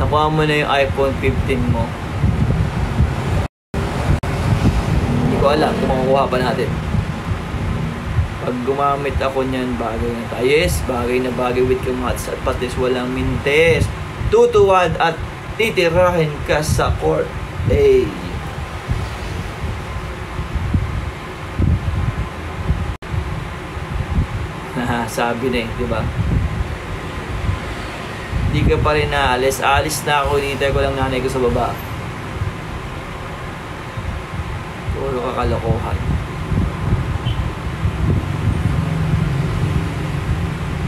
nakuha mo na yung iPhone 15 mo. Hindi ko alam kung makukuha pa natin. Pag gumamit ako niyan, bagay na tayo. Yes, bagay na bagay with yung hats at patis, walang mintes. Tutuwad at titirahin ka sa court. Hey. Sabi na eh, di ba? Hindi ka pa rin naalis. Alis na ako, hinihintay ko lang nanay ko sa baba. Puro kakalokohan.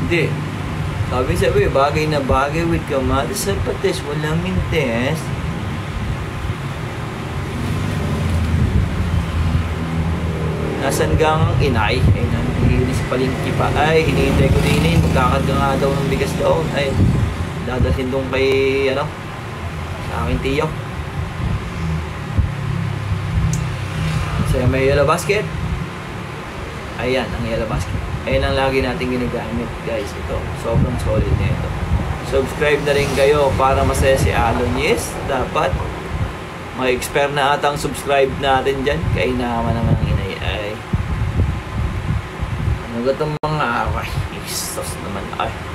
Hindi. Sabi, bagay na bagay with kamatis at patis, walang mintes. Nasaan gang inay? Ay, nangihilis palingki pa. Ay, hinihintay ko din. Magkakarga nga daw ng bigas doon. Ay, dadasin doon kay, ano, sa aking tiyo. So, may yellow basket. Ayan, ang yellow basket. Ayan ang lagi natin ginagamit, guys. Ito, sobrang solid na ito. Subscribe na rin kayo para masaya si Alon. Yes, dapat. May expert na atang subscribe natin dyan. Kainaman naman ang inay. Ay. Ano ba itong mga away? Isos naman. Ay.